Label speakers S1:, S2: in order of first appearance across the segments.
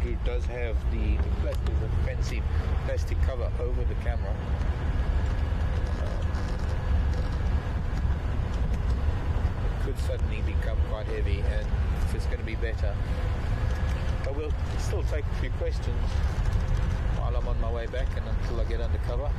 S1: who does have the fancy plastic cover over the camera. It could suddenly become quite heavy, and if it's going to be better. But we'll still take a few questions while I'm on my way back and until I get under cover.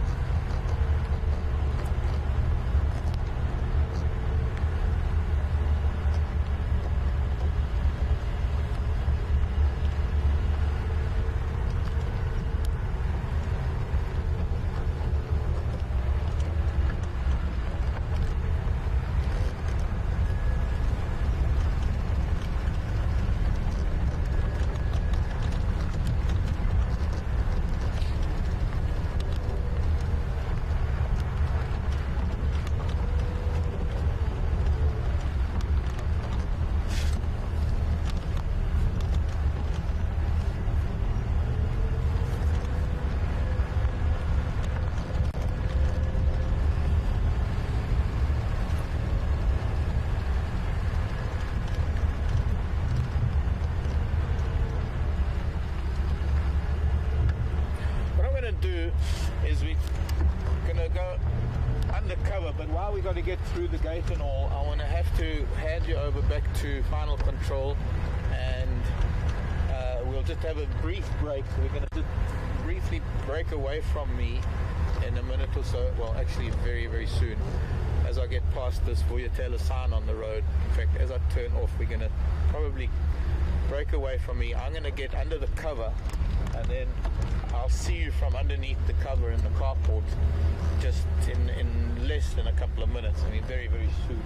S1: Is we're gonna go undercover, but while we got to get through the gate and all, I want to have to hand you over back to final control, and we'll just have a brief break. We're gonna just briefly break away from me in a minute or so. Well, actually very, very soon, as I get past this Voyatela sign on the road. In fact, as I turn off, we're gonna probably break away from me. I'm gonna get under the cover, and then I'll see you from underneath the cover in the carport just in less than a couple of minutes. I mean, very, very soon.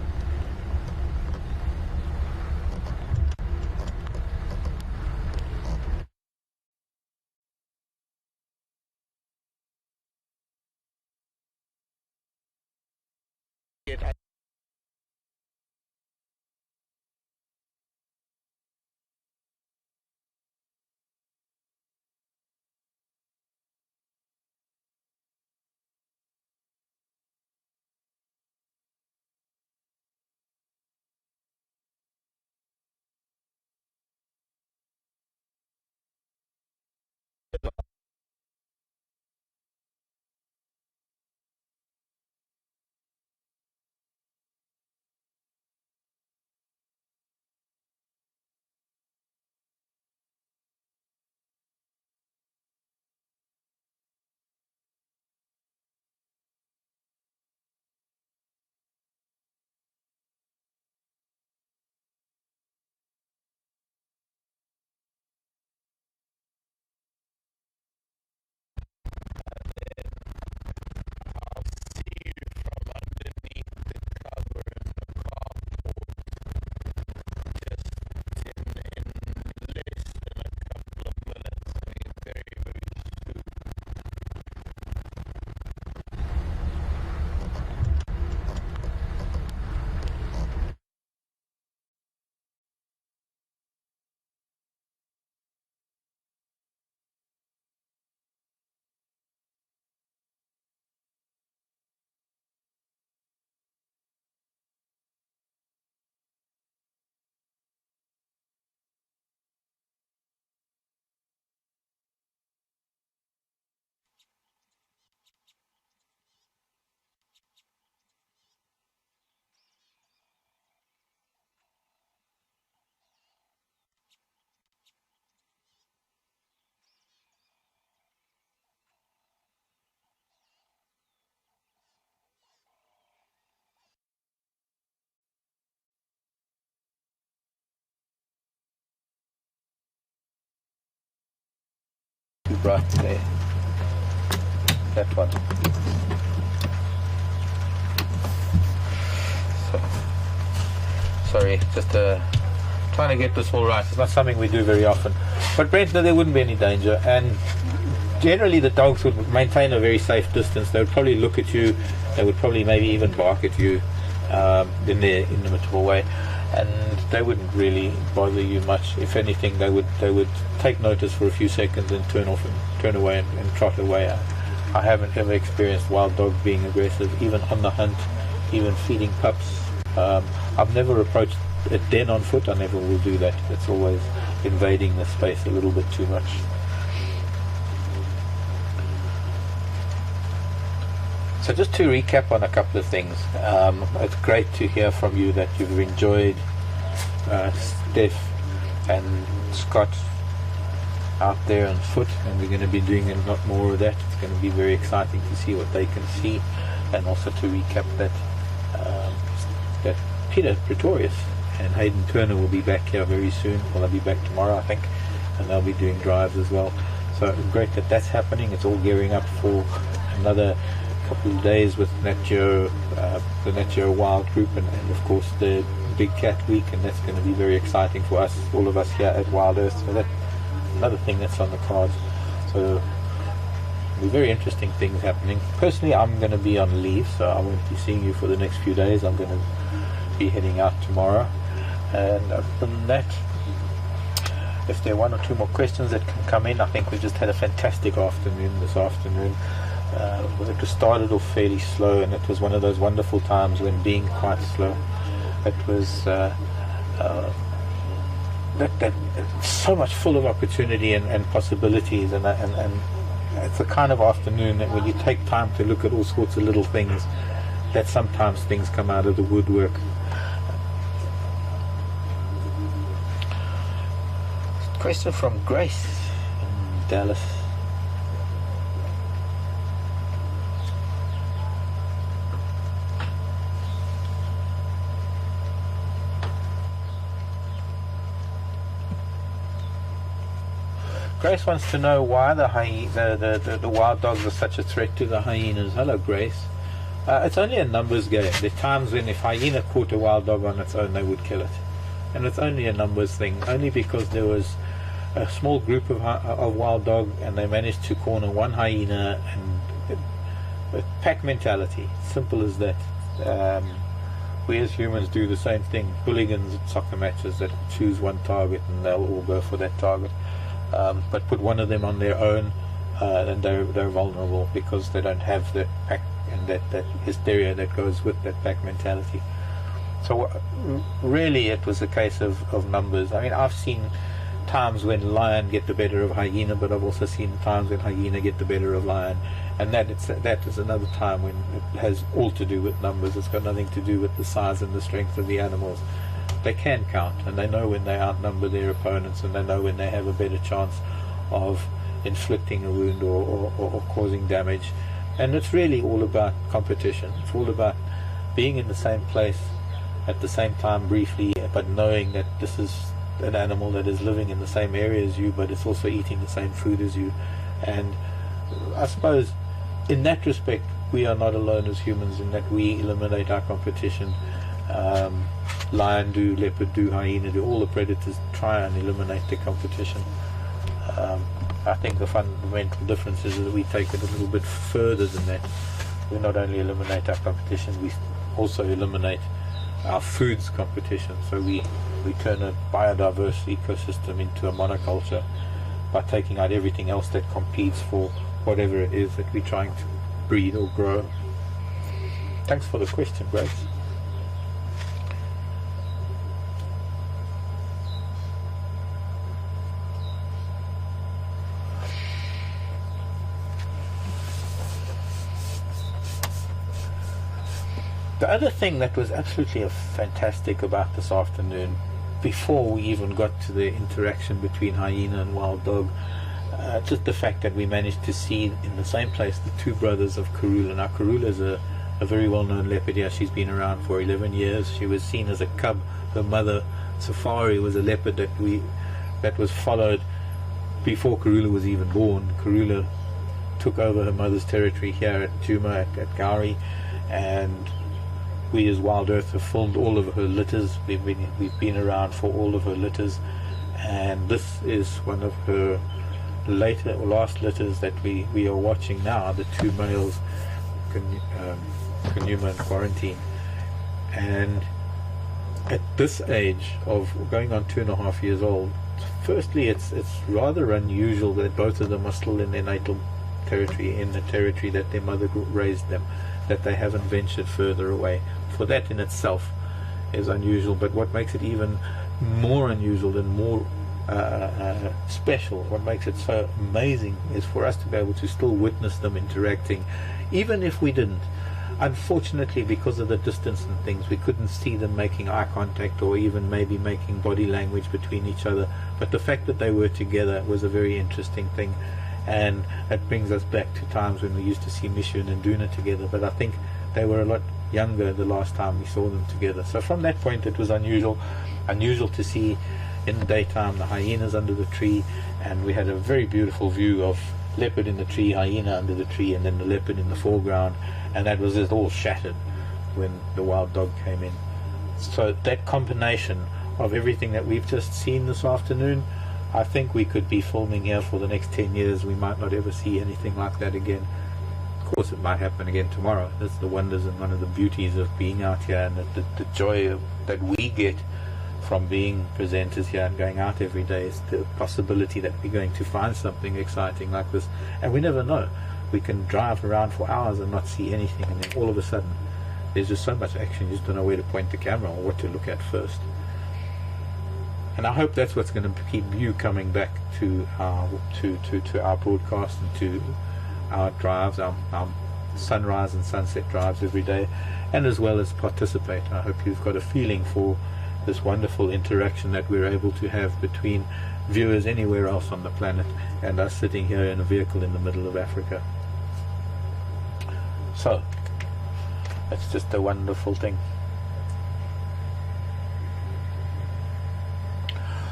S1: Too bright there. That one. So, sorry, just trying to get this all right. It's not something we do very often. But Brent, no, there wouldn't be any danger, and generally the dogs would maintain a very safe distance. They would probably look at you. They would probably maybe even bark at you in their inimitable way, and they wouldn't really bother you much. If anything, they would take notice for a few seconds and turn away and trot away. I haven't ever experienced wild dogs being aggressive, even on the hunt, even feeding pups. I've never approached a den on foot. I never will do that. It's always invading the space a little bit too much. So just to recap on a couple of things, it's great to hear from you that you've enjoyed Steph and Scott out there on foot, and we're going to be doing a lot more of that. It's going to be very exciting to see what they can see, and also to recap that that Peter Pretorius and Hayden Turner will be back here very soon. Well, they'll be back tomorrow, I think, and they'll be doing drives as well. So great that that's happening. It's all gearing up for another couple of days with the Nat Geo Wild group, and of course the Big Cat Week, and that's going to be very exciting for us, all of us here at WildEarth. So that's another thing that's on the cards. So there'll be very interesting things happening. Personally, I'm going to be on leave, so I won't be seeing you for the next few days. I'm going to be heading out tomorrow, and other than that, if there are one or two more questions that can come in. I think we just had a fantastic afternoon this afternoon. It started off fairly slow, and it was one of those wonderful times when being quite slow, it was that so much full of opportunity and possibilities, and it's the kind of afternoon that when you take time to look at all sorts of little things, that sometimes things come out of the woodwork. Question from Grace in Dallas. Grace wants to know why the wild dogs are such a threat to the hyenas. Hello, Grace. It's only a numbers game. There are times when if hyena caught a wild dog on its own, they would kill it. And it's only a numbers thing, only because there was a small group of wild dog, and they managed to corner one hyena, and pack mentality, simple as that. We as humans do the same thing. Hooligans at soccer matches that choose one target and they'll all go for that target. But put one of them on their own, and they're vulnerable because they don't have the pack and that hysteria that goes with that pack mentality. So really it was a case of numbers. I mean, I've seen times when lion get the better of hyena, but I've also seen times when hyena get the better of lion, and that is another time when it has all to do with numbers. It's got nothing to do with the size and the strength of the animals. They can count, and they know when they outnumber their opponents, and they know when they have a better chance of inflicting a wound or causing damage. And it's really all about competition. It's all about being in the same place at the same time briefly, but knowing that this is an animal that is living in the same area as you, but it's also eating the same food as you. And I suppose in that respect we are not alone as humans, in that we eliminate our competition. Lion do, leopard do, hyena do, all the predators try and eliminate the competition. I think the fundamental difference is that we take it a little bit further than that. We not only eliminate our competition, we also eliminate our foods competition. So we turn a biodiverse ecosystem into a monoculture by taking out everything else that competes for whatever it is that we're trying to breed or grow. Thanks for the question, Grace. The other thing that was absolutely fantastic about this afternoon, before we even got to the interaction between hyena and wild dog, just the fact that we managed to see in the same place the two brothers of Karula. Now Karula is a very well-known leopard here. She's been around for 11 years. She was seen as a cub. Her mother Safari was a leopard that was followed before Karula was even born. Karula took over her mother's territory here at Juma at Gowrie, and we as WildEarth have filmed all of her litters. We've been around for all of her litters, and this is one of her last litters that we are watching now, the two males, Kanuma and Quarantine. And at this age of going on 2.5 years old, firstly it's rather unusual that both of them are still in their natal territory, in the territory that their mother raised them, that they haven't ventured further away. For that in itself is unusual, but what makes it even more unusual and more
S2: special, what makes it so amazing, is for us to be able to still witness them interacting, even if we didn't. Unfortunately, because of the distance and things, we couldn't see them making eye contact or even maybe making body language between each other. But the fact that they were together was a very interesting thing, and it brings us back to times when we used to see Misha and Duna together. But I think they were a lot younger the last time we saw them together. So from that point, it was unusual to see in the daytime the hyenas under the tree, and we had a very beautiful view of leopard in the tree, hyena under the tree, and then the leopard in the foreground, and that was just all shattered when the wild dog came in. So that combination of everything that we've just seen this afternoon, I think we could be filming here for the next 10 years. We might not ever see anything like that again. Of course, it might happen again tomorrow. That's the wonders and one of the beauties of being out here, and the joy that we get from being presenters here and going out every day, is the possibility that we're going to find something exciting like this. And we never know. We can drive around for hours and not see anything, and then all of a sudden there's just so much action, you just don't know where to point the camera or what to look at first. And I hope that's what's going to keep you coming back to our broadcast and to our drives, our sunrise and sunset drives every day, and as well as participate. I hope you've got a feeling for this wonderful interaction that we're able to have between viewers anywhere else on the planet and us sitting here in a vehicle in the middle of Africa. So it's just a wonderful thing.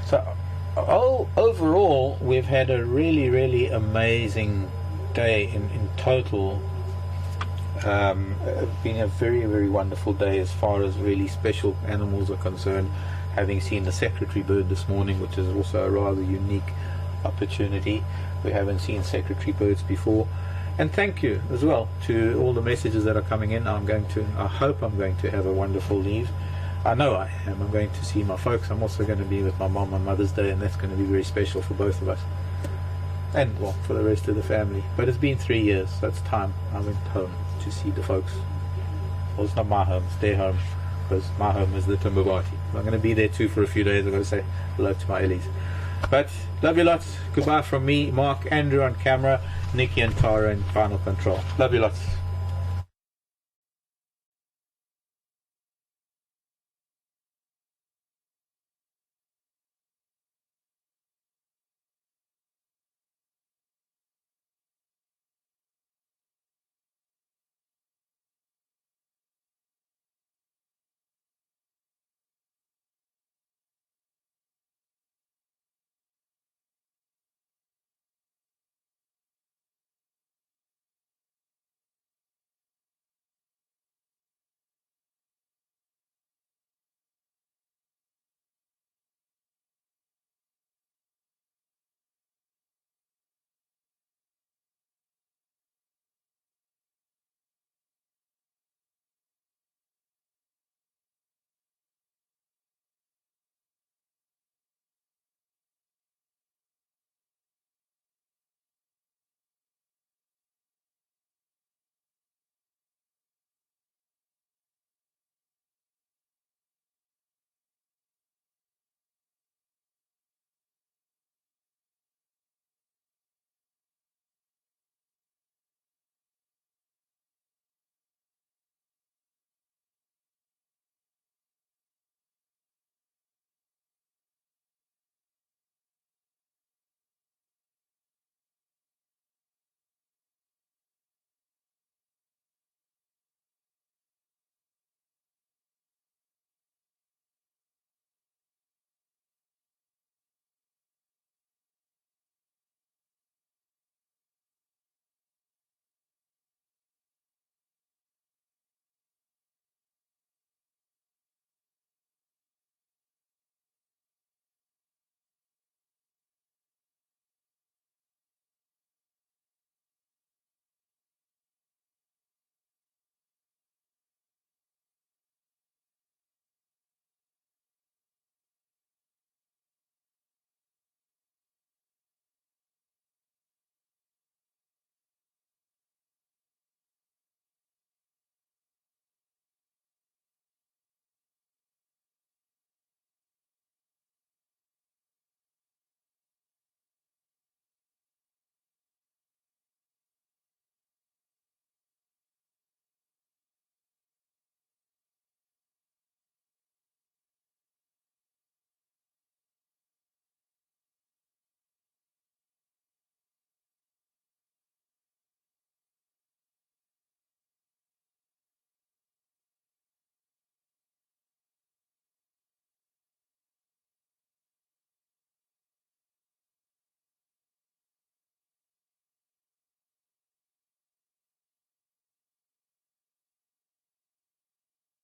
S2: So overall, we've had a really amazing day in total. Been a very wonderful day as far as really special animals are concerned, having seen the secretary bird this morning, which is also a rather unique opportunity. We haven't seen secretary birds before. And thank you as well to all the messages that are coming in. I hope I'm going to have a wonderful leave. I know I am. I'm going to see my folks. I'm also going to be with my mom on Mother's Day, and that's going to be very special for both of us, and well, for the rest of the family. But it's been 3 years, so it's time. I went home to see the folks. Well, it's not my home, it's their home, because my home is the Timbavati. I'm going to be there too for a few days. I'm going to say hello to my Ellies. But love you lots. Goodbye from me, Mark, Andrew on camera, Nikki and Tara in final control. Love you lots.